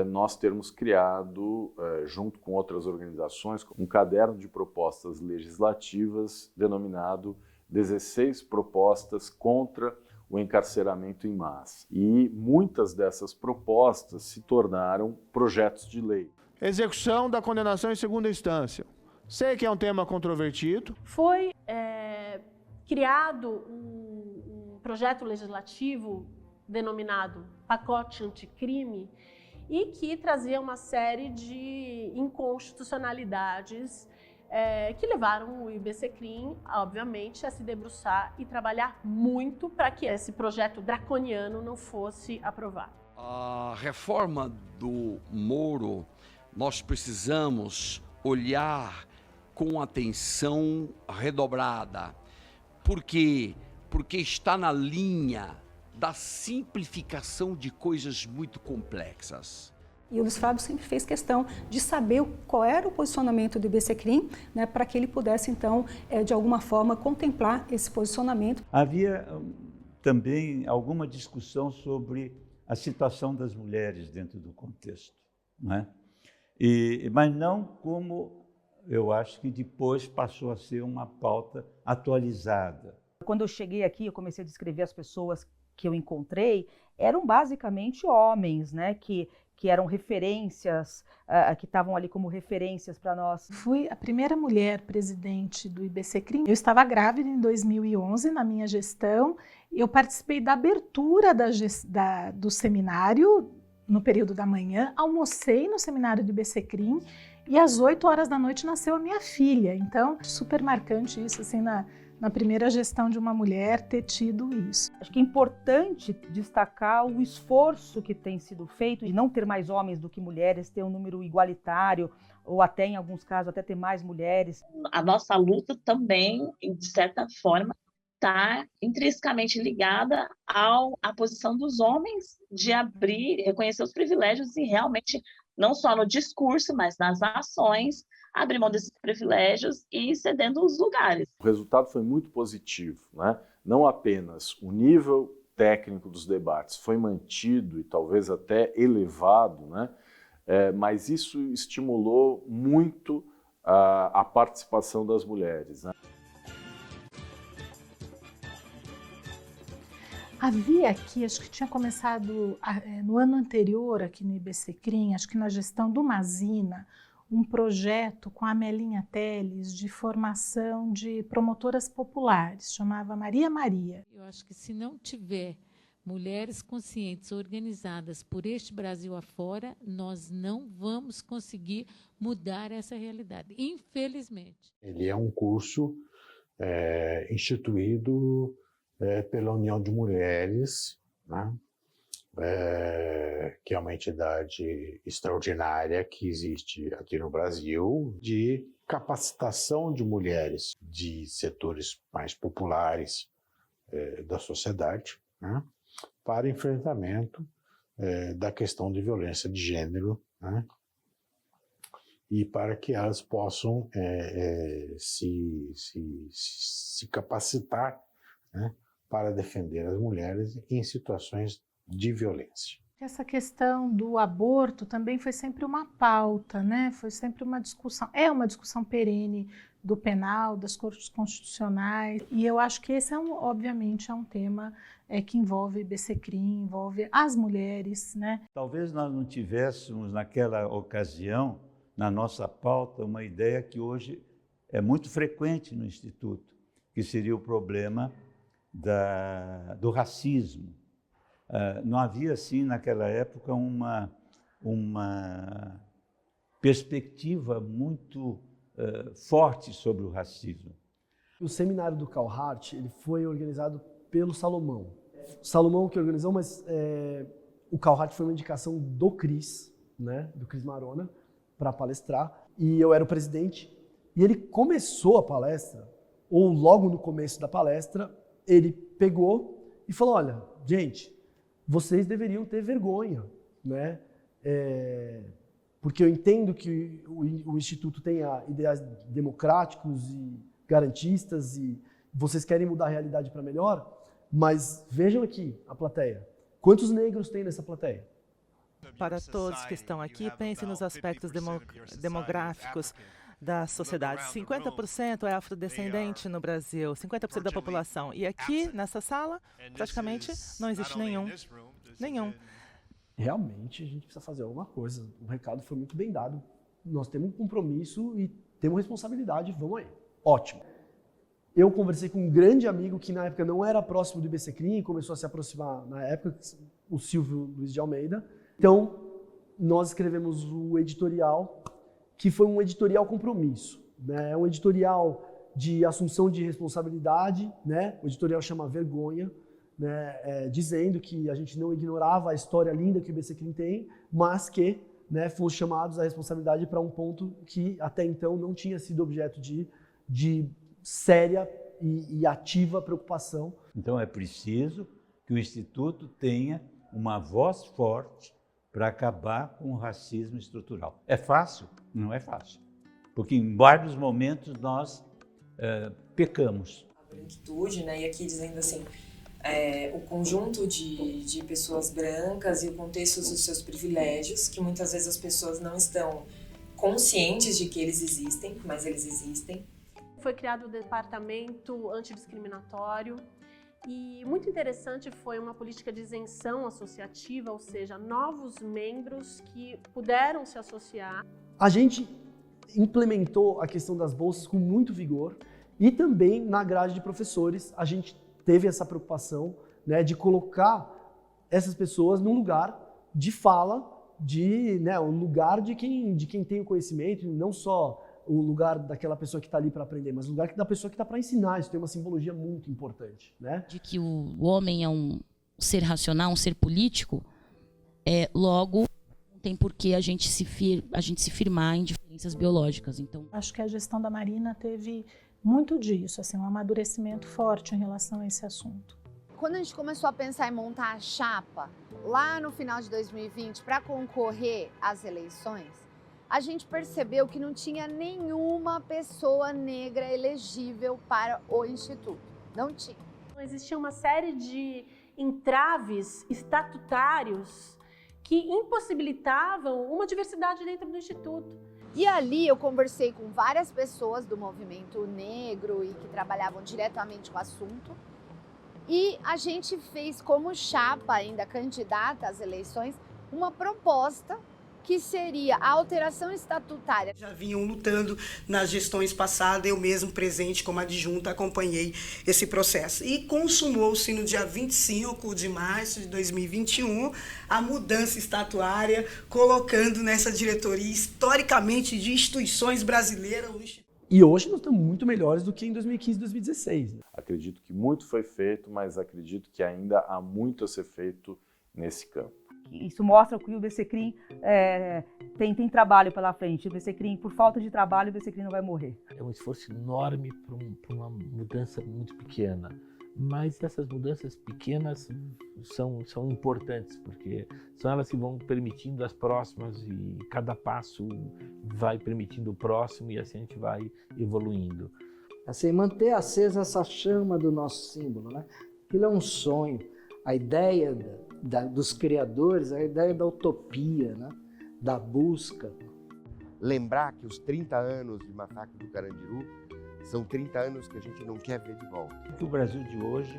nós termos criado, junto com outras organizações, um caderno de propostas legislativas denominado 16 propostas contra o encarceramento em massa. E muitas dessas propostas se tornaram projetos de lei.
Execução da condenação em segunda instância. Sei que é um tema controvertido.
Foi criado um projeto legislativo denominado Pacote Anticrime, e que trazia uma série de inconstitucionalidades que levaram o IBCCRIM, obviamente, a se debruçar e trabalhar muito para que esse projeto draconiano não fosse aprovado.
A reforma do Moro, nós precisamos olhar com atenção redobrada. Por quê? Porque está na linha da simplificação de coisas muito complexas.
E o Luiz Flávio sempre fez questão de saber qual era o posicionamento do IBCCRIM, né, para que ele pudesse, então, de alguma forma, contemplar esse posicionamento.
Havia também alguma discussão sobre a situação das mulheres dentro do contexto, né? Mas não como eu acho que depois passou a ser uma pauta atualizada.
Quando eu cheguei aqui, eu comecei a descrever as pessoas que eu encontrei, eram basicamente homens, né, que eram referências, que estavam ali como referências para nós.
Fui a primeira mulher presidente do IBCCRIM. Eu estava grávida em 2011, na minha gestão. Eu participei da abertura do seminário, no período da manhã, almocei no seminário do IBCCRIM e às 8 horas da noite nasceu a minha filha. Então, super marcante isso, assim, na primeira gestão de uma mulher ter tido isso.
Acho que é importante destacar o esforço que tem sido feito de não ter mais homens do que mulheres, ter um número igualitário, ou até, em alguns casos, até ter mais mulheres.
A nossa luta também, de certa forma, está intrinsecamente ligada à posição dos homens de abrir, reconhecer os privilégios e realmente, não só no discurso, mas nas ações, abrir mão desses privilégios e cedendo os lugares.
O resultado foi muito positivo, né? Não apenas o nível técnico dos debates foi mantido e talvez até elevado, né? Mas isso estimulou muito a participação das mulheres, né?
Havia aqui, acho que tinha começado no ano anterior aqui no IBCCRIM, acho que na gestão do Mazina, um projeto com a Melinha Teles de formação de promotoras populares, chamava Maria Maria.
Eu acho que se não tiver mulheres conscientes organizadas por este Brasil afora, nós não vamos conseguir mudar essa realidade, infelizmente.
Ele é um curso instituído pela União de Mulheres, né? Que é uma entidade extraordinária que existe aqui no Brasil, de capacitação de mulheres de setores mais populares da sociedade, né? Para enfrentamento da questão de violência de gênero, né? E para que elas possam se capacitar, né? Para defender as mulheres em situações de violência.
Essa questão do aborto também foi sempre uma pauta, né? Foi sempre uma discussão, é uma discussão perene do penal, das cortes constitucionais, e eu acho que esse obviamente é um tema que envolve IBCCRIM, envolve as mulheres, né?
Talvez nós não tivéssemos naquela ocasião, na nossa pauta, uma ideia que hoje é muito frequente no Instituto, que seria o problema do racismo. Não havia, assim, naquela época, uma perspectiva muito forte sobre o racismo.
O seminário do Carl Hart, ele foi organizado pelo Salomão. Salomão que organizou, mas o Carl Hart foi uma indicação do Cris, né, do Cris Marona, para palestrar, e eu era o presidente, e ele começou a palestra, ou logo no começo da palestra, ele pegou e falou, olha, gente, vocês deveriam ter vergonha, né? Porque eu entendo que o Instituto tenha ideais democráticos e garantistas e vocês querem mudar a realidade para melhor, mas vejam aqui a plateia. Quantos negros tem nessa plateia?
Para todos que estão aqui, pensem nos aspectos demográficos da sociedade. 50% é afrodescendente no Brasil, 50% da população. E aqui, nessa sala, praticamente não existe nenhum.
Realmente, a gente precisa fazer alguma coisa. O recado foi muito bem dado. Nós temos um compromisso e temos responsabilidade. Vamos aí. Ótimo. Eu conversei com um grande amigo que na época não era próximo do IBCCRIM e começou a se aproximar na época, o Silvio Luiz de Almeida. Então, nós escrevemos o editorial, que foi um editorial compromisso, né? É um editorial de assunção de responsabilidade, né? O editorial chama Vergonha, né? Dizendo que a gente não ignorava a história linda que o IBCCRIM tem, mas que, né, fomos chamados à responsabilidade para um ponto que até então não tinha sido objeto de séria e ativa preocupação.
Então é preciso que o Instituto tenha uma voz forte para acabar com o racismo estrutural. É fácil? Não é fácil, porque em vários momentos nós pecamos.
A branquitude, né? E aqui dizendo assim,
o conjunto de pessoas brancas e o contexto dos seus privilégios, que muitas vezes as pessoas não estão conscientes de que eles existem, mas eles existem.
Foi criado o departamento antidiscriminatório e muito interessante foi uma política de isenção associativa, ou seja, novos membros que puderam se associar.
A gente implementou a questão das bolsas com muito vigor e também na grade de professores a gente teve essa preocupação, né, de colocar essas pessoas num lugar de fala, um lugar de quem tem o conhecimento, não só o lugar daquela pessoa que está ali para aprender, mas o lugar da pessoa que está para ensinar. Isso tem uma simbologia muito importante, né?
De que o homem é um ser racional, um ser político, logo não tem por que a gente se firmar em diferenças biológicas. Então,
acho que a gestão da Marina teve muito disso, assim, um amadurecimento forte em relação a esse assunto.
Quando a gente começou a pensar em montar a chapa, lá no final de 2020, para concorrer às eleições, a gente percebeu que não tinha nenhuma pessoa negra elegível para o Instituto. Não tinha.
Existia uma série de entraves estatutários que impossibilitavam uma diversidade dentro do Instituto.
E ali eu conversei com várias pessoas do movimento negro e que trabalhavam diretamente com o assunto. E a gente fez como chapa ainda candidata às eleições uma proposta que seria a alteração estatutária.
Já vinham lutando nas gestões passadas, eu mesmo presente como adjunta acompanhei esse processo. E consumou-se no dia 25 de março de 2021 a mudança estatuária, colocando nessa diretoria historicamente de instituições brasileiras.
E hoje nós estamos muito melhores do que em 2015 e 2016. Né?
Acredito que muito foi feito, mas acredito que ainda há muito a ser feito nesse campo.
Isso mostra que o IBCCRIM tem trabalho pela frente. O IBCCRIM, por falta de trabalho, o IBCCRIM não vai morrer.
É um esforço enorme para uma mudança muito pequena. Mas essas mudanças pequenas são importantes, porque são elas que vão permitindo as próximas e cada passo vai permitindo o próximo e assim a gente vai evoluindo.
Assim, manter acesa essa chama do nosso símbolo, né? Aquilo é um sonho. A ideia dos criadores, a ideia da utopia, né? Da busca.
Lembrar que os 30 anos de massacre do Carandiru são 30 anos que a gente não quer ver de volta.
O Brasil de hoje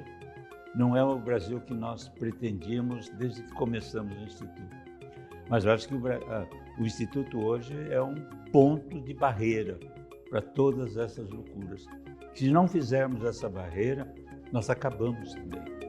não é o Brasil que nós pretendíamos desde que começamos o Instituto. Mas eu acho que o Instituto hoje é um ponto de barreira para todas essas loucuras. Se não fizermos essa barreira, nós acabamos também.